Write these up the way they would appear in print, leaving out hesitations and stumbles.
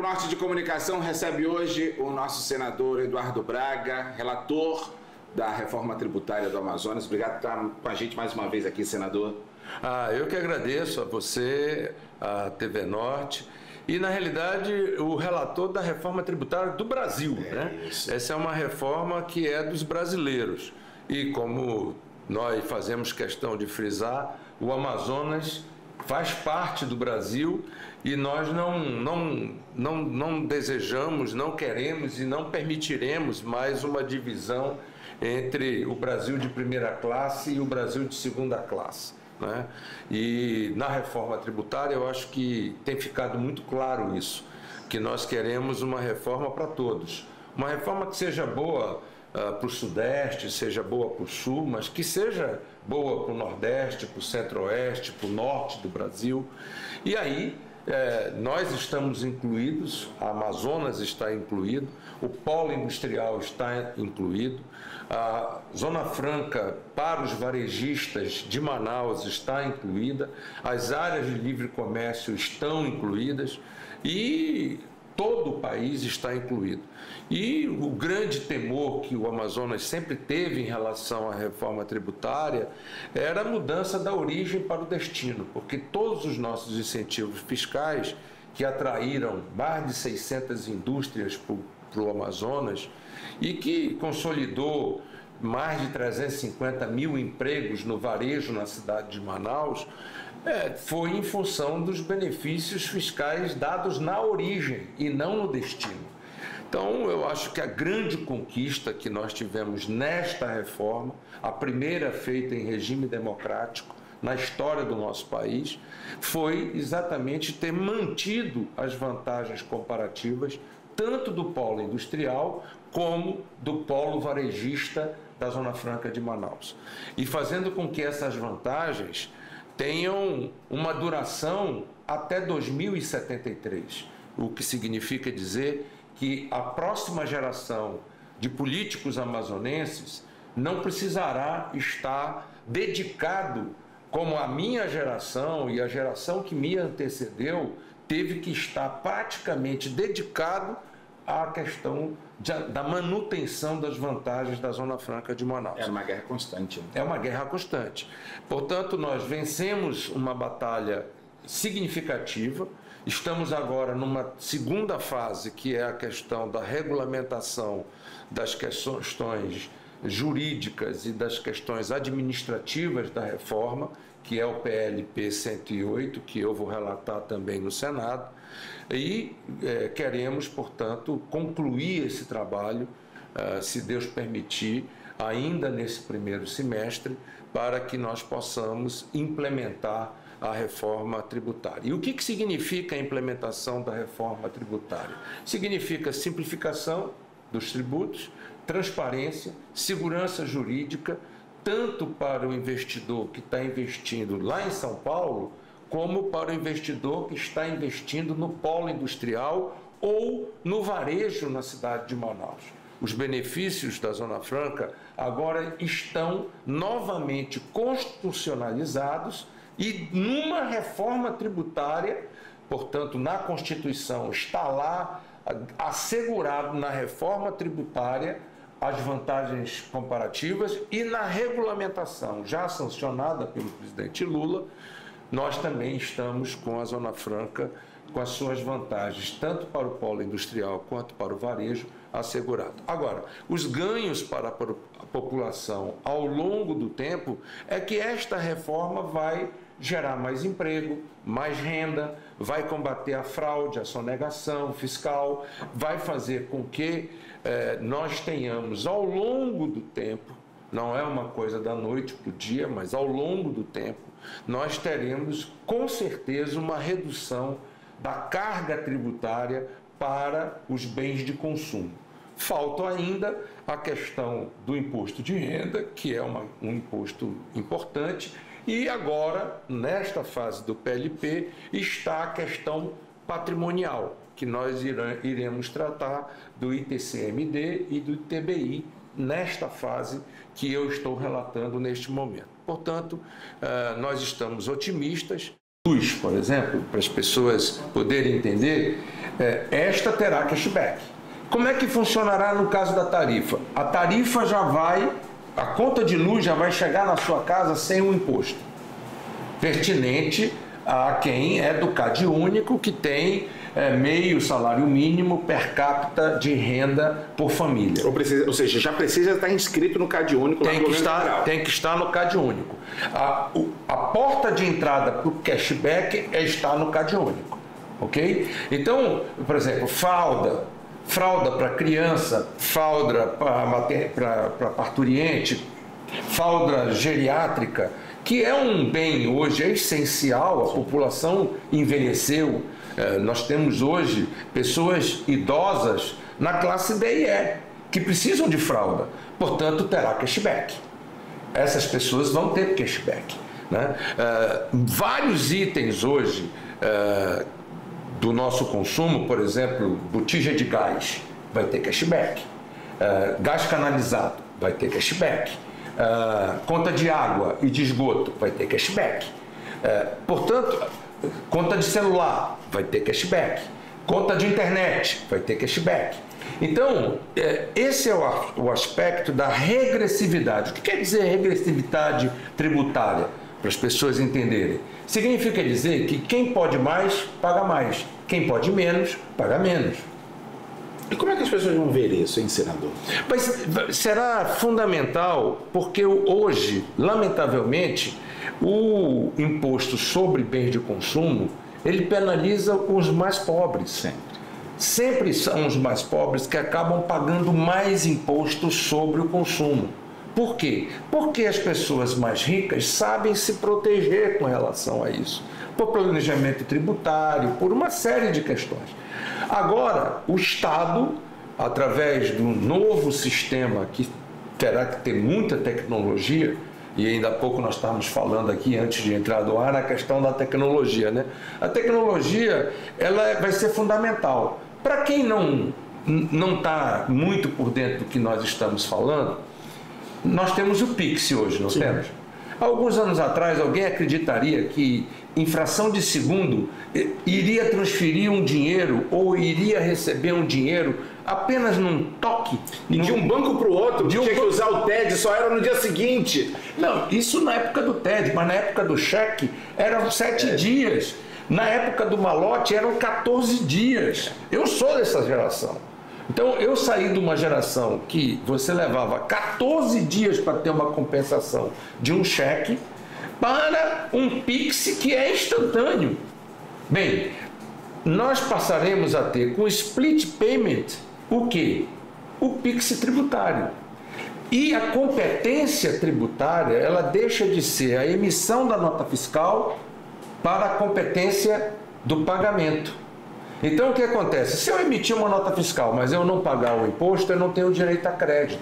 Norte de Comunicação recebe hoje o nosso senador Eduardo Braga, relator da reforma tributária do Amazonas. Obrigado por estar com a gente mais uma vez aqui, senador. Eu que agradeço a você, a TV Norte, e na realidade o relator da reforma tributária do Brasil, né? Isso. Essa é uma reforma que é dos brasileiros. E como nós fazemos questão de frisar, o Amazonas faz parte do Brasil e nós não desejamos, não queremos e não permitiremos mais uma divisão entre o Brasil de primeira classe e o Brasil de segunda classe, né? E na reforma tributária eu acho que tem ficado muito claro isso, que nós queremos uma reforma para todos, uma reforma que seja boa para o Sudeste, seja boa para o Sul, mas que seja boa para o Nordeste, para o Centro-Oeste, para o Norte do Brasil. E aí nós estamos incluídos, a Amazonas está incluído, o polo industrial está incluído, a Zona Franca para os varejistas de Manaus está incluída, as áreas de livre comércio estão incluídas e todo o país está incluído. E o grande temor que o Amazonas sempre teve em relação à reforma tributária era a mudança da origem para o destino, porque todos os nossos incentivos fiscais, que atraíram mais de 600 indústrias para o Amazonas e que consolidou mais de 350 mil empregos no varejo na cidade de Manaus, foi em função dos benefícios fiscais dados na origem e não no destino. Então, eu acho que a grande conquista que nós tivemos nesta reforma, a primeira feita em regime democrático na história do nosso país, foi exatamente ter mantido as vantagens comparativas tanto do polo industrial como do polo varejista da Zona Franca de Manaus. E fazendo com que essas vantagens tenham uma duração até 2073, o que significa dizer que a próxima geração de políticos amazonenses não precisará estar dedicado, como a minha geração e a geração que me antecedeu, teve que estar praticamente dedicado à questão da manutenção das vantagens da Zona Franca de Manaus. É uma guerra constante. Né? É uma guerra constante. Portanto, nós vencemos uma batalha significativa, estamos agora numa segunda fase, que é a questão da regulamentação das questões jurídicas e das questões administrativas da reforma, que é o PLP 108, que eu vou relatar também no Senado, e queremos, portanto, concluir esse trabalho, se Deus permitir, ainda nesse primeiro semestre, para que nós possamos implementar a reforma tributária. E o que significa a implementação da reforma tributária? Significa simplificação dos tributos, transparência, segurança jurídica, tanto para o investidor que está investindo lá em São Paulo, como para o investidor que está investindo no polo industrial ou no varejo na cidade de Manaus. Os benefícios da Zona Franca agora estão novamente constitucionalizados e numa reforma tributária, portanto, na Constituição está lá assegurado na reforma tributária as vantagens comparativas e na regulamentação já sancionada pelo presidente Lula, nós também estamos com a Zona Franca, com as suas vantagens, tanto para o polo industrial quanto para o varejo, assegurado. Agora, os ganhos para a população ao longo do tempo é que esta reforma vai gerar mais emprego, mais renda, vai combater a fraude, a sonegação fiscal, vai fazer com que nós tenhamos ao longo do tempo, não é uma coisa da noite para o dia, mas ao longo do tempo, nós teremos com certeza uma redução da carga tributária para os bens de consumo. Falta ainda a questão do imposto de renda, que é um imposto importante, e agora, nesta fase do PLP, está a questão patrimonial, que nós iremos tratar do ITCMD e do ITBI nesta fase que eu estou relatando neste momento. Portanto, nós estamos otimistas. Por exemplo, para as pessoas poderem entender, esta terá cashback. Como é que funcionará no caso da tarifa? A tarifa a conta de luz já vai chegar na sua casa sem o imposto, pertinente a quem é do CadÚnico, que tem meio salário mínimo per capita de renda por família. Ou seja, já precisa estar inscrito no CadÚnico. Tem que estar no CadÚnico. A porta de entrada para o cashback está no CadÚnico, ok? Então, por exemplo, fralda para criança, fralda para parturiente, fralda geriátrica, que é um bem hoje essencial, a população envelheceu. Nós temos hoje pessoas idosas na classe D e E, que precisam de fralda, portanto terá cashback. Essas pessoas vão ter cashback, né? Vários itens hoje do nosso consumo, por exemplo, botija de gás, vai ter cashback. Gás canalizado, vai ter cashback. Conta de água e de esgoto, vai ter cashback. Portanto, conta de celular, vai ter cashback. Conta de internet, vai ter cashback. Então, esse é o aspecto da regressividade. O que quer dizer regressividade tributária? Para as pessoas entenderem. Significa dizer que quem pode mais, paga mais. Quem pode menos, paga menos. E como é que as pessoas vão ver isso, hein, senador? Mas será fundamental, porque hoje, lamentavelmente, o imposto sobre bens de consumo, ele penaliza os mais pobres. Sempre são os mais pobres que acabam pagando mais impostos sobre o consumo. Por quê? Porque as pessoas mais ricas sabem se proteger com relação a isso. Por planejamento tributário, por uma série de questões. Agora, o Estado, através do novo sistema que terá que ter muita tecnologia, e ainda há pouco nós estávamos falando aqui, antes de entrar do ar, na questão da tecnologia, né? A tecnologia, ela vai ser fundamental. Para quem não está muito por dentro do que nós estamos falando, nós temos o Pix hoje, não temos? Alguns anos atrás, alguém acreditaria que, em fração de segundo, iria transferir um dinheiro ou iria receber um dinheiro apenas num toque? De um banco para o outro, tinha que usar o TED, só era no dia seguinte. Não, isso na época do TED, mas na época do cheque eram 7 dias. Na época do malote eram 14 dias. Eu sou dessa geração. Então, eu saí de uma geração que você levava 14 dias para ter uma compensação de um cheque para um Pix que é instantâneo. Bem, nós passaremos a ter com split payment o quê? O Pix tributário. E a competência tributária, ela deixa de ser a emissão da nota fiscal para a competência do pagamento. Então, o que acontece? Se eu emitir uma nota fiscal, mas eu não pagar o imposto, eu não tenho direito a crédito.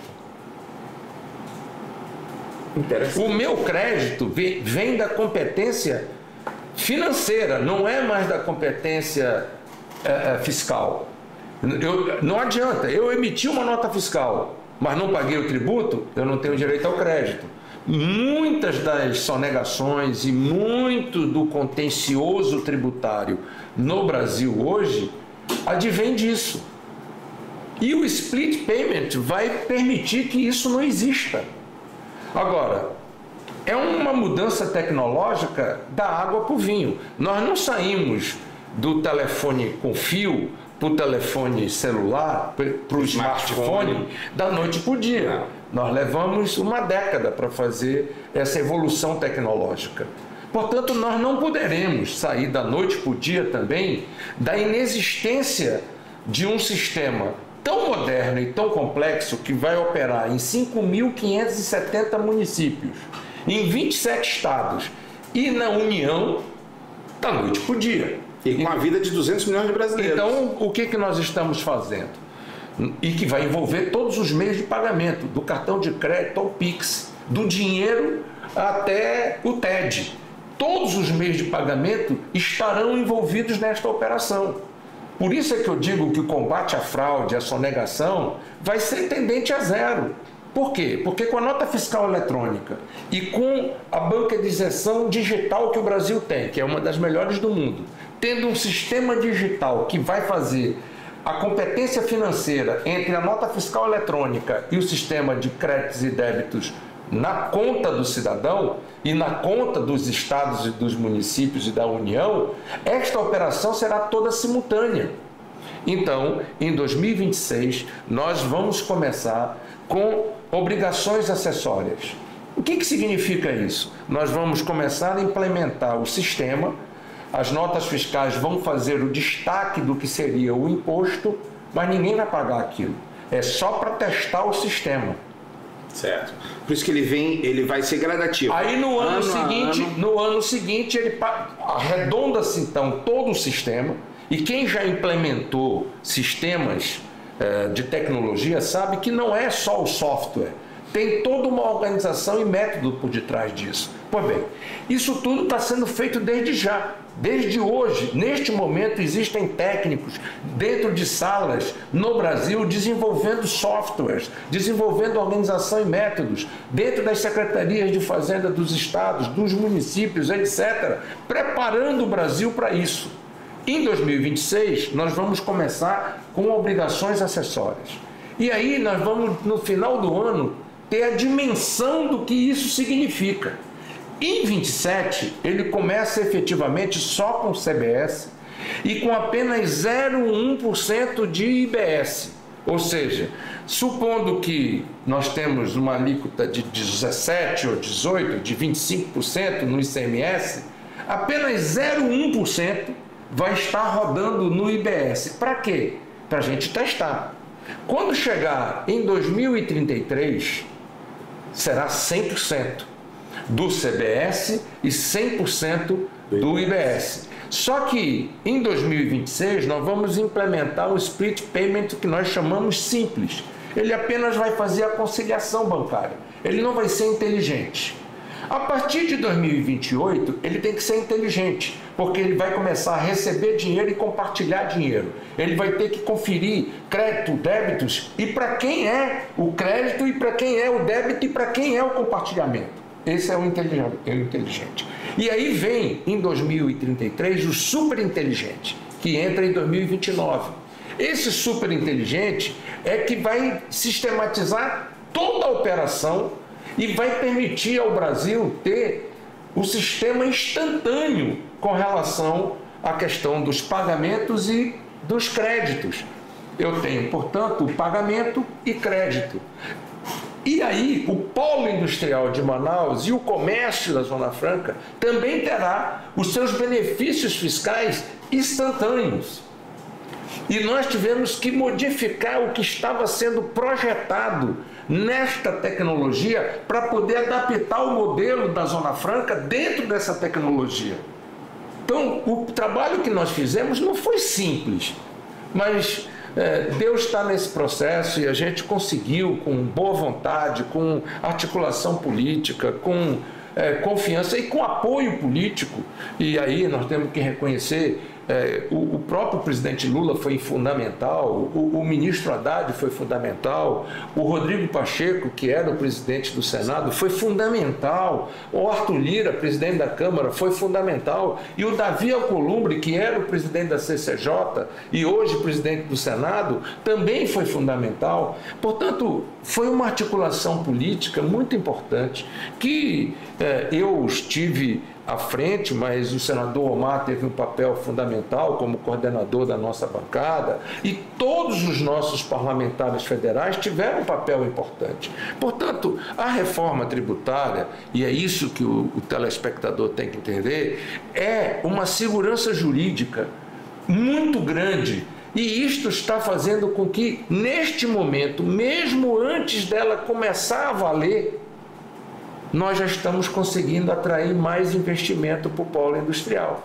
O meu crédito vem da competência financeira, não é mais da competência fiscal. Não adianta, eu emiti uma nota fiscal, mas não paguei o tributo, eu não tenho direito ao crédito. Muitas das sonegações e muito do contencioso tributário no Brasil hoje advém disso. E o split payment vai permitir que isso não exista. Agora, é uma mudança tecnológica da água para o vinho. Nós não saímos do telefone com fio para o telefone celular, para o smartphone, da noite para o dia. Nós levamos uma década para fazer essa evolução tecnológica. Portanto, nós não poderemos sair da noite para o dia também da inexistência de um sistema tão moderno e tão complexo que vai operar em 5.570 municípios, em 27 estados e na União da noite para o dia. E com a vida de 200 milhões de brasileiros. Então, o que nós estamos fazendo? E que vai envolver todos os meios de pagamento, do cartão de crédito ao Pix, do dinheiro até o TED. Todos os meios de pagamento estarão envolvidos nesta operação. Por isso é que eu digo que o combate à fraude, à sonegação, vai ser tendente a zero. Por quê? Porque com a nota fiscal eletrônica e com a bancarização digital que o Brasil tem, que é uma das melhores do mundo, tendo um sistema digital que vai fazer a competência financeira entre a nota fiscal eletrônica e o sistema de créditos e débitos na conta do cidadão e na conta dos estados e dos municípios e da União, esta operação será toda simultânea. Então, em 2026, nós vamos começar com obrigações acessórias. O que significa isso? Nós vamos começar a implementar o sistema, as notas fiscais vão fazer o destaque do que seria o imposto, mas ninguém vai pagar aquilo. É só para testar o sistema. Certo. Por isso que ele vai ser gradativo. Aí no ano seguinte ele arredonda-se então todo o sistema, e quem já implementou sistemas de tecnologia sabe que não é só o software, tem toda uma organização e método por detrás disso. Pois bem, isso tudo está sendo feito desde já. Desde hoje, neste momento, existem técnicos dentro de salas no Brasil desenvolvendo softwares, desenvolvendo organização e métodos, dentro das secretarias de fazenda dos estados, dos municípios, etc., preparando o Brasil para isso. Em 2026, nós vamos começar com obrigações acessórias. E aí nós vamos, no final do ano, ter a dimensão do que isso significa. Em 27, ele começa efetivamente só com CBS e com apenas 0,1% de IBS. Ou seja, supondo que nós temos uma alíquota de 17 ou 18, de 25% no ICMS, apenas 0,1% vai estar rodando no IBS. Para quê? Para a gente testar. Quando chegar em 2033, será 100% do CBS e 100% do IBS. Só que em 2026 nós vamos implementar um split payment que nós chamamos simples. Ele apenas vai fazer a conciliação bancária. Ele não vai ser inteligente. A partir de 2028 ele tem que ser inteligente, porque ele vai começar a receber dinheiro e compartilhar dinheiro. Ele vai ter que conferir crédito, débitos, e para quem é o crédito e para quem é o débito e para quem é o compartilhamento. Esse é o inteligente. E aí vem, em 2033, o superinteligente, que entra em 2029. Esse superinteligente é que vai sistematizar toda a operação e vai permitir ao Brasil ter o sistema instantâneo com relação à questão dos pagamentos e dos créditos. Eu tenho, portanto, pagamento e crédito. E aí, o polo industrial de Manaus e o comércio da Zona Franca também terá os seus benefícios fiscais instantâneos. E nós tivemos que modificar o que estava sendo projetado nesta tecnologia para poder adaptar o modelo da Zona Franca dentro dessa tecnologia. Então, o trabalho que nós fizemos não foi simples, mas Deus está nesse processo e a gente conseguiu, com boa vontade, com articulação política, com confiança e com apoio político. E aí nós temos que reconhecer, o próprio presidente Lula foi fundamental, o ministro Haddad foi fundamental, o Rodrigo Pacheco, que era o presidente do Senado, foi fundamental, o Arthur Lira, presidente da Câmara, foi fundamental, e o Davi Alcolumbre, que era o presidente da CCJ e hoje presidente do Senado, também foi fundamental. Portanto, foi uma articulação política muito importante que eu estive à frente, mas o senador Omar teve um papel fundamental como coordenador da nossa bancada e todos os nossos parlamentares federais tiveram um papel importante. Portanto, a reforma tributária, e é isso que o telespectador tem que entender, é uma segurança jurídica muito grande. E isto está fazendo com que, neste momento, mesmo antes dela começar a valer, nós já estamos conseguindo atrair mais investimento para o polo industrial.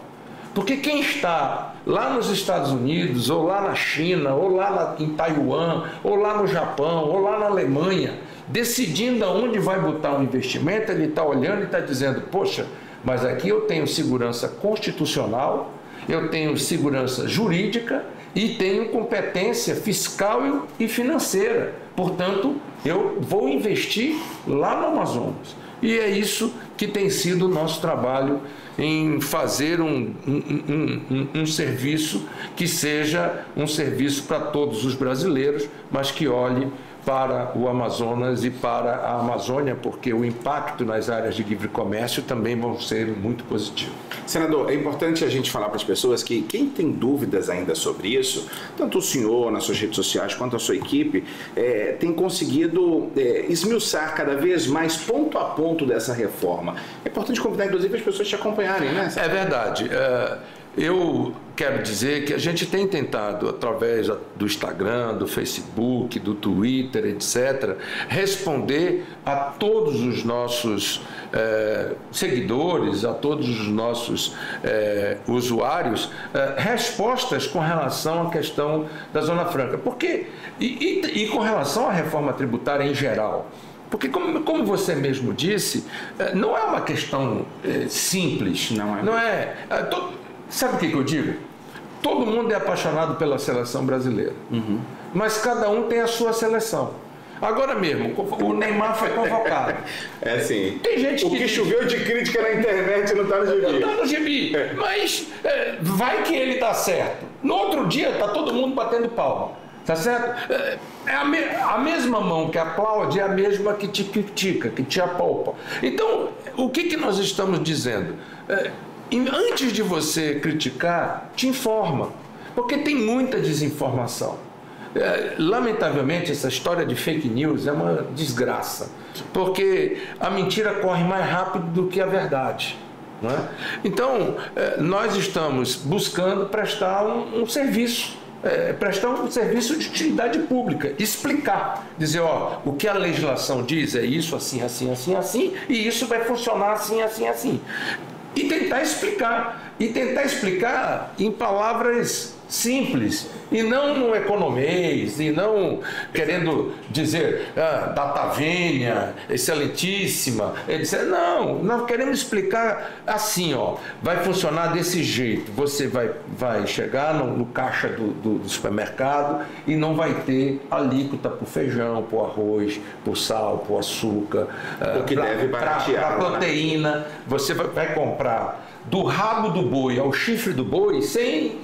Porque quem está lá nos Estados Unidos, ou lá na China, ou lá em Taiwan, ou lá no Japão, ou lá na Alemanha, decidindo aonde vai botar um investimento, ele está olhando e está dizendo, poxa, mas aqui eu tenho segurança constitucional, eu tenho segurança jurídica e tenho competência fiscal e financeira. Portanto, eu vou investir lá no Amazonas. E é isso que tem sido o nosso trabalho em fazer um serviço que seja um serviço para todos os brasileiros, mas que olhe para o Amazonas e para a Amazônia, porque o impacto nas áreas de livre comércio também vão ser muito positivo. Senador, é importante a gente falar para as pessoas que quem tem dúvidas ainda sobre isso, tanto o senhor nas suas redes sociais quanto a sua equipe, tem conseguido esmiuçar cada vez mais ponto a ponto dessa reforma. É importante convidar, inclusive, as pessoas a te acompanharem, né? É verdade. Eu quero dizer que a gente tem tentado, através do Instagram, do Facebook, do Twitter, etc., responder a todos os nossos seguidores, a todos os nossos usuários, respostas com relação à questão da Zona Franca. Porque, e com relação à reforma tributária em geral. Porque, como você mesmo disse, não é uma questão simples. Não é. Sabe o que eu digo? Todo mundo é apaixonado pela seleção brasileira, mas cada um tem a sua seleção. Agora mesmo, o Neymar foi convocado. É assim, tem gente o que choveu de crítica na internet não está no gibi. Não está no gibi, mas vai que ele dá certo. No outro dia está todo mundo batendo palma. Tá certo? A mesma mão que aplaude é a mesma que te critica, que te apalpa. Então, o que nós estamos dizendo? Antes de você criticar, te informa, porque tem muita desinformação. Lamentavelmente, essa história de fake news é uma desgraça, porque a mentira corre mais rápido do que a verdade. Não é? Então, nós estamos buscando prestar um serviço. Prestar um serviço de utilidade pública, explicar, dizer, o que a legislação diz é isso, assim, assim, assim, assim, e isso vai funcionar assim, assim, assim. E tentar explicar em palavras simples, e não no economês, e não querendo dizer data vênia, excelentíssima, etc. Não, nós queremos explicar assim, vai funcionar desse jeito. Você vai chegar no caixa do supermercado e não vai ter alíquota para o feijão, para o arroz, para o sal, para o açúcar, para a proteína. Você vai comprar do rabo do boi ao chifre do boi sem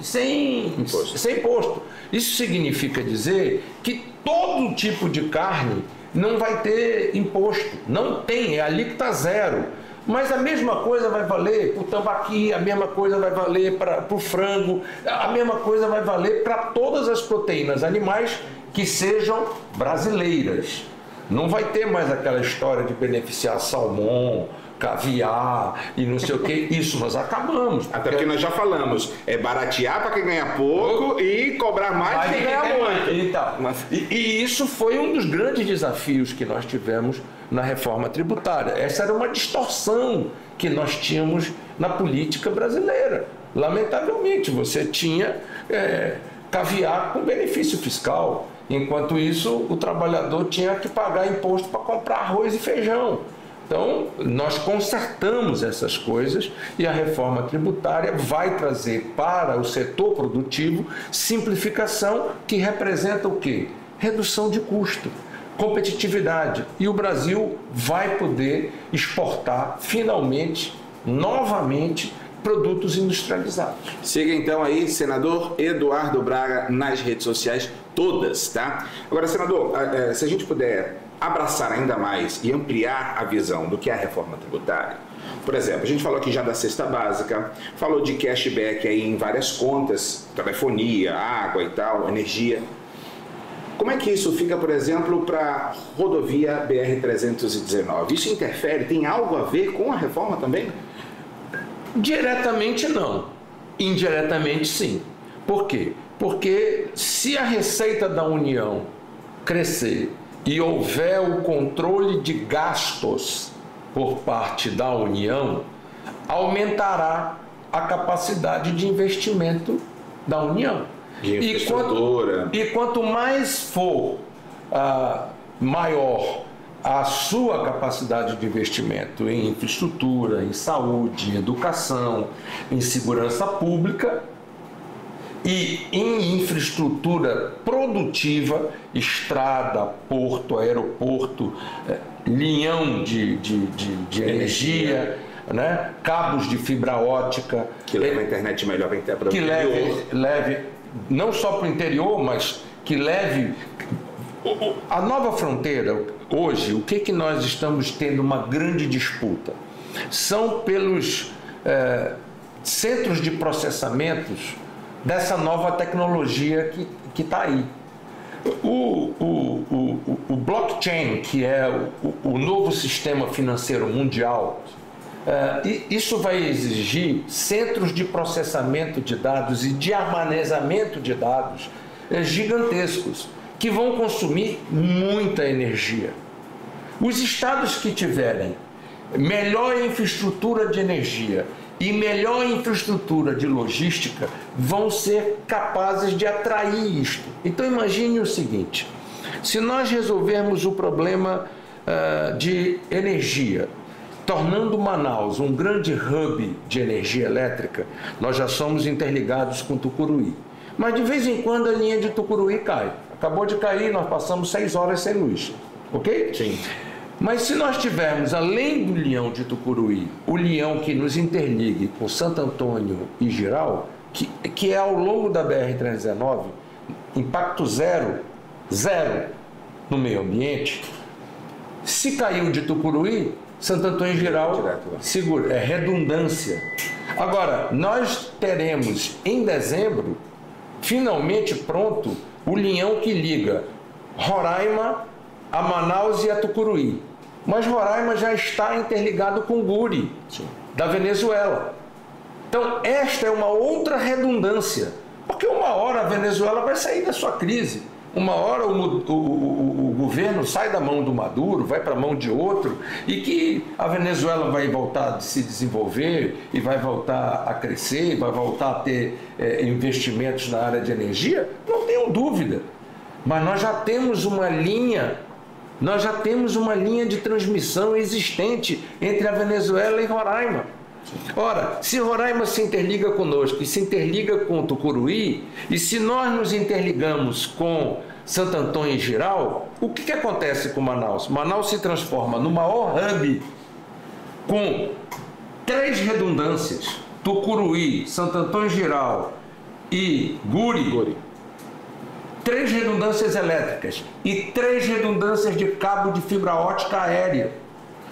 imposto. Isso significa dizer que todo tipo de carne não vai ter imposto. Não tem, é alíquota zero. Mas a mesma coisa vai valer para o tambaqui, a mesma coisa vai valer para o frango, a mesma coisa vai valer para todas as proteínas animais que sejam brasileiras. Não vai ter mais aquela história de beneficiar salmão, caviar e não sei o que, isso nós acabamos. Até porque nós já falamos, baratear para quem ganha pouco e cobrar mais para quem ganha muito. E isso foi um dos grandes desafios que nós tivemos na reforma tributária. Essa era uma distorção que nós tínhamos na política brasileira. Lamentavelmente, você tinha caviar com benefício fiscal. Enquanto isso, o trabalhador tinha que pagar imposto para comprar arroz e feijão. Então, nós consertamos essas coisas e a reforma tributária vai trazer para o setor produtivo simplificação que representa o quê? Redução de custo, competitividade. E o Brasil vai poder exportar finalmente, novamente, produtos industrializados. Siga então aí, senador Eduardo Braga, nas redes sociais todas, tá? Agora, senador, se a gente puder abraçar ainda mais e ampliar a visão do que é a reforma tributária. Por exemplo, a gente falou aqui já da cesta básica, falou de cashback aí em várias contas, telefonia, água e tal, energia. Como é que isso fica, por exemplo, para a rodovia BR-319? Isso interfere, tem algo a ver com a reforma também? Diretamente não, indiretamente sim. Por quê? Porque se a receita da União crescer e houver o controle de gastos por parte da União, aumentará a capacidade de investimento da União. E quanto mais for maior a sua capacidade de investimento em infraestrutura, em saúde, em educação, em segurança pública, e em infraestrutura produtiva, estrada, porto, aeroporto, linhão de energia, né? Cabos de fibra ótica. Que leva a internet melhor para o interior. Que leve não só para o interior, mas que leve... A nova fronteira, hoje, o que nós estamos tendo uma grande disputa? São pelos centros de processamentos dessa nova tecnologia que está aí. O blockchain, que é o novo sistema financeiro mundial, isso vai exigir centros de processamento de dados e de armazenamento de dados gigantescos, que vão consumir muita energia. Os estados que tiverem melhor infraestrutura de energia e melhor infraestrutura de logística vão ser capazes de atrair isto. Então imagine o seguinte: se nós resolvermos o problema de energia, tornando Manaus um grande hub de energia elétrica, nós já somos interligados com Tucuruí. Mas de vez em quando a linha de Tucuruí cai. Acabou de cair, nós passamos 6 horas sem luz. Ok? Sim. Mas se nós tivermos, além do linhão de Tucuruí, o linhão que nos interligue com Santo Antônio e Jirau, que é ao longo da BR-319, impacto zero no meio ambiente, se caiu de Tucuruí, Santo Antônio e Jirau segura, é redundância. Agora, nós teremos em dezembro, finalmente pronto, o linhão que liga Roraima a Manaus e a Tucuruí. Mas Roraima já está interligado com Guri, da Venezuela. Então, esta é uma outra redundância, porque uma hora a Venezuela vai sair da sua crise. Uma hora o governo sai da mão do Maduro, vai para a mão de outro, e que a Venezuela vai voltar a se desenvolver, e vai voltar a crescer, vai voltar a ter investimentos na área de energia, não tenho dúvida. Mas nós já temos uma linha de transmissão existente entre a Venezuela e Roraima. Ora, se Roraima se interliga conosco e se interliga com Tucuruí, e se nós nos interligamos com Santo Antônio e Jirau, o que acontece com Manaus? Manaus se transforma no maior hub com 3 redundâncias: Tucuruí, Santo Antônio e Jirau e Guri. 3 redundâncias elétricas e 3 redundâncias de cabo de fibra ótica aérea.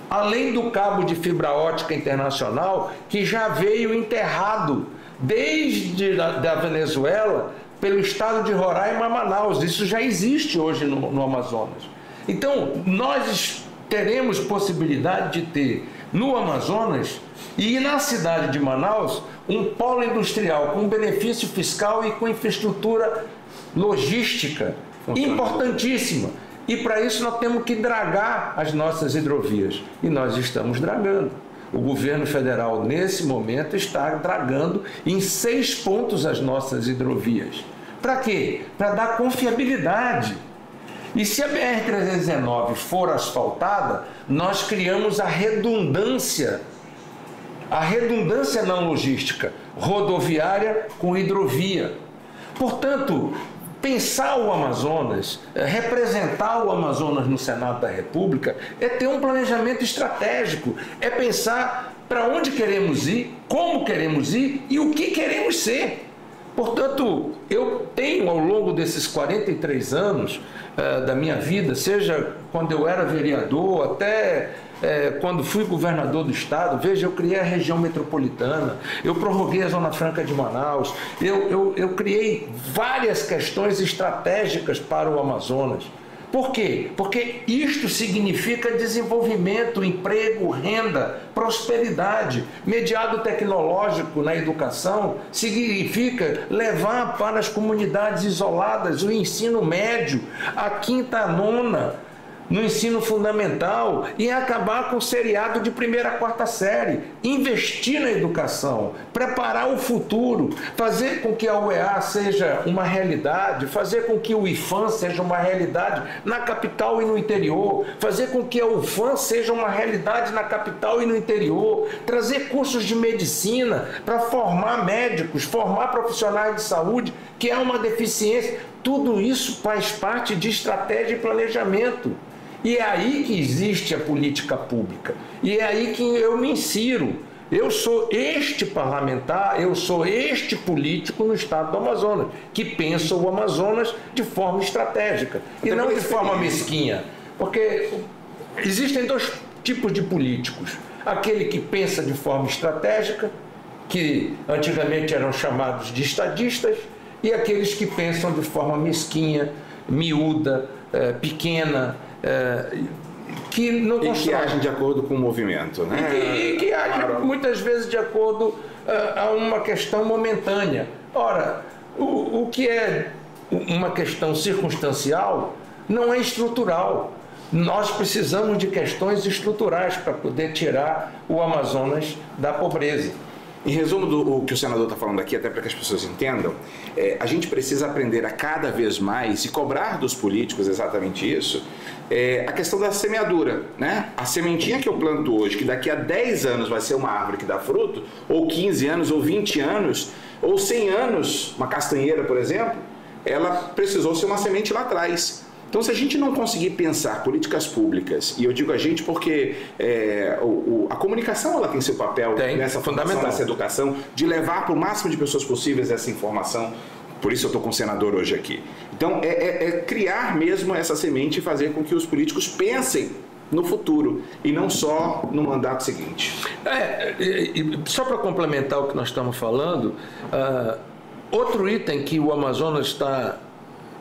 Além do cabo de fibra ótica internacional, que já veio enterrado desde da Venezuela pelo estado de Roraima a Manaus. Isso já existe hoje no Amazonas. Então, nós teremos possibilidade de ter no Amazonas e na cidade de Manaus um polo industrial com benefício fiscal e com infraestrutura logística importantíssima. E para isso nós temos que dragar as nossas hidrovias. E nós estamos dragando. O governo federal, nesse momento, está dragando em 6 pontos as nossas hidrovias. Para quê? Para dar confiabilidade. E se a BR-319 for asfaltada, nós criamos a redundância na logística rodoviária com hidrovia. Portanto, pensar o Amazonas, representar o Amazonas no Senado da República, é ter um planejamento estratégico, é pensar para onde queremos ir, como queremos ir e o que queremos ser. Portanto, eu tenho ao longo desses 43 anos da minha vida, seja quando eu era vereador, até quando fui governador do estado, veja, eu criei a região metropolitana, eu prorroguei a Zona Franca de Manaus, eu criei várias questões estratégicas para o Amazonas. Por quê? Porque isto significa desenvolvimento, emprego, renda, prosperidade. Mediado tecnológico na educação significa levar para as comunidades isoladas o ensino médio, a 5ª, 9ª, no ensino fundamental e acabar com o seriado de 1ª a 4ª série. Investir na educação, preparar o futuro, fazer com que a UEA seja uma realidade, fazer com que o IFAM seja uma realidade na capital e no interior, fazer com que a UFAM seja uma realidade na capital e no interior, trazer cursos de medicina para formar médicos, formar profissionais de saúde, que é uma deficiência. Tudo isso faz parte de estratégia e planejamento. E é aí que existe a política pública. E é aí que eu me insiro. Eu sou este parlamentar, eu sou este político no estado do Amazonas, que pensa o Amazonas de forma estratégica e não de forma mesquinha. Porque existem 2 tipos de políticos. Aquele que pensa de forma estratégica, que antigamente eram chamados de estadistas, e aqueles que pensam de forma mesquinha, miúda, pequena, que não constroem. E que agem de acordo com o movimento, né? E que agem muitas vezes de acordo a uma questão momentânea. Ora, o que é uma questão circunstancial não é estrutural. Nós precisamos de questões estruturais para poder tirar o Amazonas da pobreza. Em resumo do que o senador está falando aqui, até para que as pessoas entendam, a gente precisa aprender a cada vez mais e cobrar dos políticos exatamente isso, a questão da semeadura, né? A sementinha que eu planto hoje, que daqui a 10 anos vai ser uma árvore que dá fruto, ou 15 anos, ou 20 anos, ou 100 anos, uma castanheira, por exemplo, ela precisou ser uma semente lá atrás. Então, se a gente não conseguir pensar políticas públicas, e eu digo a gente porque a comunicação ela tem seu papel nessa formação, nessa educação, de levar para o máximo de pessoas possíveis essa informação, por isso eu estou com o senador hoje aqui. Então, criar mesmo essa semente e fazer com que os políticos pensem no futuro e não só no mandato seguinte. Só para complementar o que nós estamos falando, outro item que o Amazonas está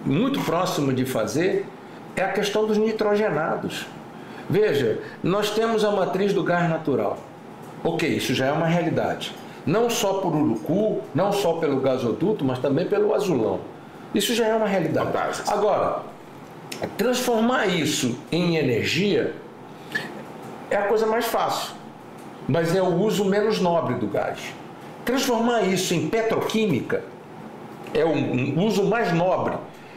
muito próximo de fazer é a questão dos nitrogenados. Veja, nós temos a matriz do gás natural. Ok, isso já é uma realidade. Não só por Urucu, não só pelo gasoduto, mas também pelo Azulão. Isso já é uma realidade. Agora, transformar isso em energia é a coisa mais fácil, mas é o uso menos nobre do gás. Transformar isso em petroquímica é um uso mais nobre.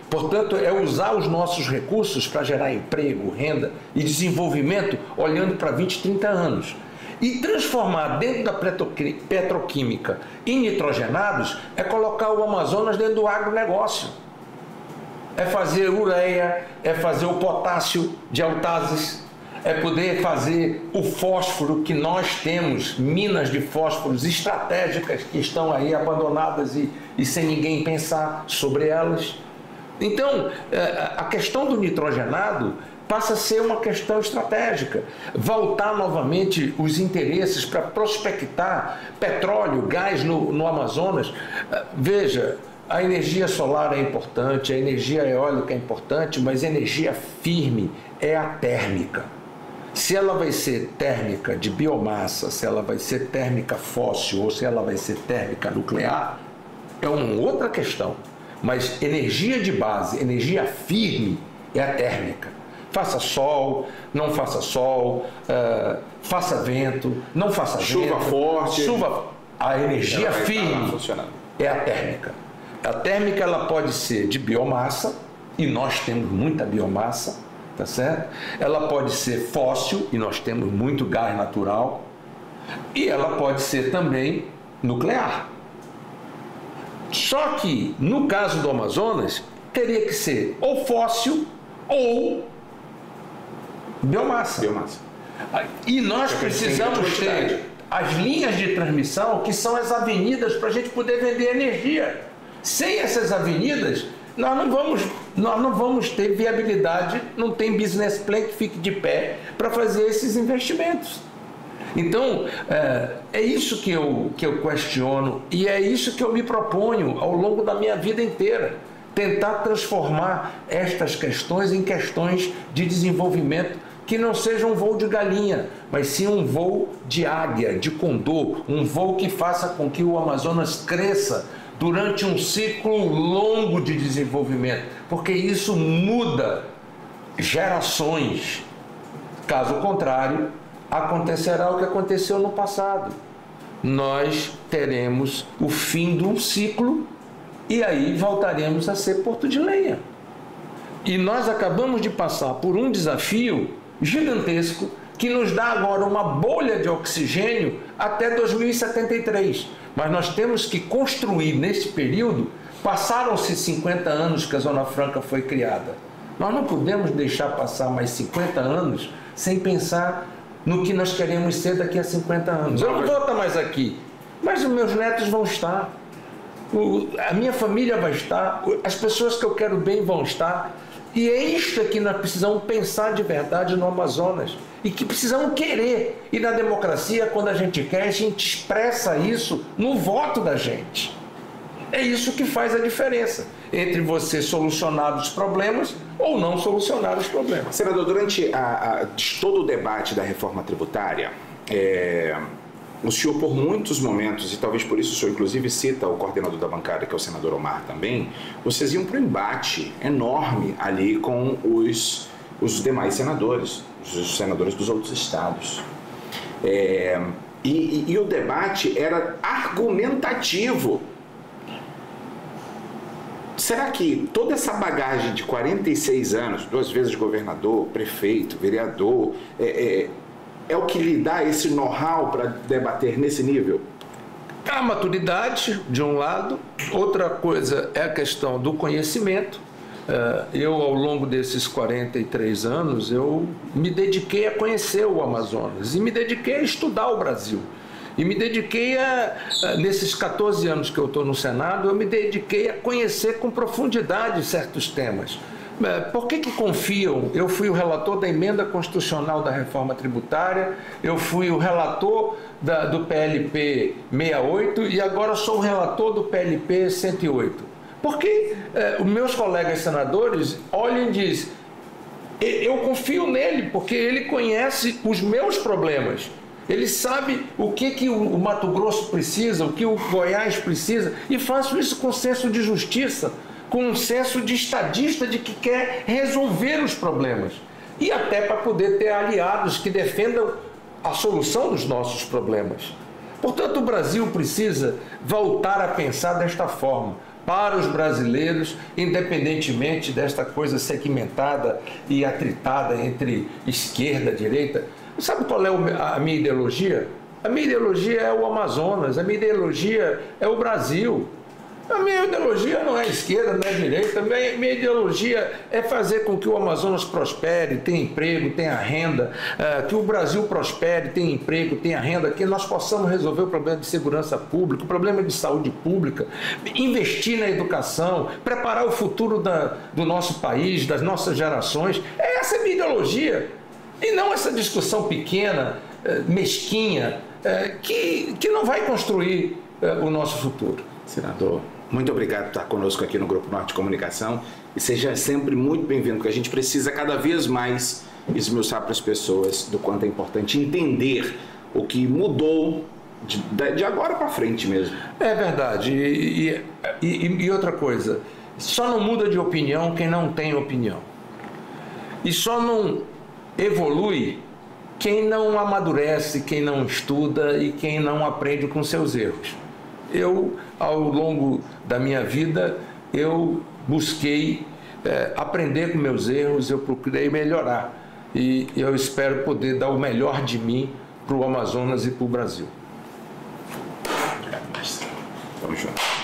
Portanto, é usar os nossos recursos para gerar emprego, renda e desenvolvimento olhando para 20, 30 anos. E transformar dentro da petroquímica em nitrogenados é colocar o Amazonas dentro do agronegócio. É fazer ureia, é fazer o potássio de Altazes, é poder fazer o fósforo, que nós temos minas de fósforos estratégicas que estão aí abandonadas e sem ninguém pensar sobre elas. Então, a questão do nitrogenado passa a ser uma questão estratégica. Voltar novamente os interesses para prospectar petróleo, gás no Amazonas. Veja, a energia solar é importante, a energia eólica é importante, mas a energia firme é a térmica. Se ela vai ser térmica de biomassa, se ela vai ser térmica fóssil ou se ela vai ser térmica nuclear, é uma outra questão. Mas energia de base, energia firme é a térmica. Faça sol, não faça sol, faça vento, não faça chuva vento. Forte. A energia firme é a térmica. A térmica ela pode ser de biomassa, e nós temos muita biomassa, tá certo? Ela pode ser fóssil, e nós temos muito gás natural, e ela pode ser também nuclear. Só que, no caso do Amazonas, teria que ser ou fóssil ou biomassa. E nós precisamos ter as linhas de transmissão, que são as avenidas para a gente poder vender energia. Sem essas avenidas, nós não vamos ter viabilidade, não tem business plan que fique de pé para fazer esses investimentos. Então, é isso que eu questiono e é isso que eu me proponho ao longo da minha vida inteira. Tentar transformar estas questões em questões de desenvolvimento que não seja um voo de galinha, mas sim um voo de águia, de condor, um voo que faça com que o Amazonas cresça durante um ciclo longo de desenvolvimento, porque isso muda gerações. Caso contrário, acontecerá o que aconteceu no passado. Nós teremos o fim de um ciclo e aí voltaremos a ser Porto de Lenha. E nós acabamos de passar por um desafio gigantesco que nos dá agora uma bolha de oxigênio até 2073. Mas nós temos que construir nesse período, passaram-se 50 anos que a Zona Franca foi criada. Nós não podemos deixar passar mais 50 anos sem pensar no que nós queremos ser daqui a 50 anos. Eu não vou estar mais aqui, mas os meus netos vão estar, a minha família vai estar, as pessoas que eu quero bem vão estar. E é isto que nós precisamos pensar de verdade no Amazonas e que precisamos querer. E na democracia, quando a gente quer, a gente expressa isso no voto da gente. É isso que faz a diferença entre você solucionar os problemas ou não solucionar os problemas. Senador, durante todo o debate da reforma tributária, o senhor, por muitos momentos, e talvez por isso o senhor inclusive cita o coordenador da bancada, que é o senador Omar também, vocês iam para um embate enorme ali com os demais senadores, os senadores dos outros estados. E o debate era argumentativo. Será que toda essa bagagem de 46 anos, 2 vezes governador, prefeito, vereador, é o que lhe dá esse know-how para debater nesse nível? A maturidade, de um lado. Outra coisa é a questão do conhecimento. Eu, ao longo desses 43 anos, eu me dediquei a conhecer o Amazonas e me dediquei a estudar o Brasil. E me dediquei nesses 14 anos que eu estou no Senado, eu me dediquei a conhecer com profundidade certos temas. Por que confiam? Eu fui o relator da emenda constitucional da reforma tributária, eu fui o relator do PLP 68 e agora sou o relator do PLP 108. Porque os meus colegas senadores olham e dizem, eu confio nele porque ele conhece os meus problemas. Ele sabe o que o Mato Grosso precisa, o que o Goiás precisa, e faço isso com senso de justiça, com um senso de estadista de que quer resolver os problemas. E até para poder ter aliados que defendam a solução dos nossos problemas. Portanto, o Brasil precisa voltar a pensar desta forma, para os brasileiros, independentemente desta coisa segmentada e atritada entre esquerda e direita. Sabe qual é a minha ideologia? A minha ideologia é o Amazonas, a minha ideologia é o Brasil. A minha ideologia não é esquerda, não é direita, a minha ideologia é fazer com que o Amazonas prospere, tenha emprego, tenha renda, que o Brasil prospere, tenha emprego, tenha renda, que nós possamos resolver o problema de segurança pública, o problema de saúde pública, investir na educação, preparar o futuro do nosso país, das nossas gerações. Essa é a minha ideologia. E não essa discussão pequena, mesquinha, que não vai construir o nosso futuro. Senador, muito obrigado por estar conosco aqui no Grupo Norte de Comunicação e seja sempre muito bem-vindo, porque a gente precisa cada vez mais esmiuçar para as pessoas do quanto é importante entender o que mudou de agora para frente mesmo. É verdade. E outra coisa, só não muda de opinião quem não tem opinião. E só não evolui quem não amadurece, quem não estuda e quem não aprende com seus erros. Eu, ao longo da minha vida, eu busquei aprender com meus erros, eu procurei melhorar. E eu espero poder dar o melhor de mim para o Amazonas e para o Brasil. Obrigado, mestre. Vamos juntos.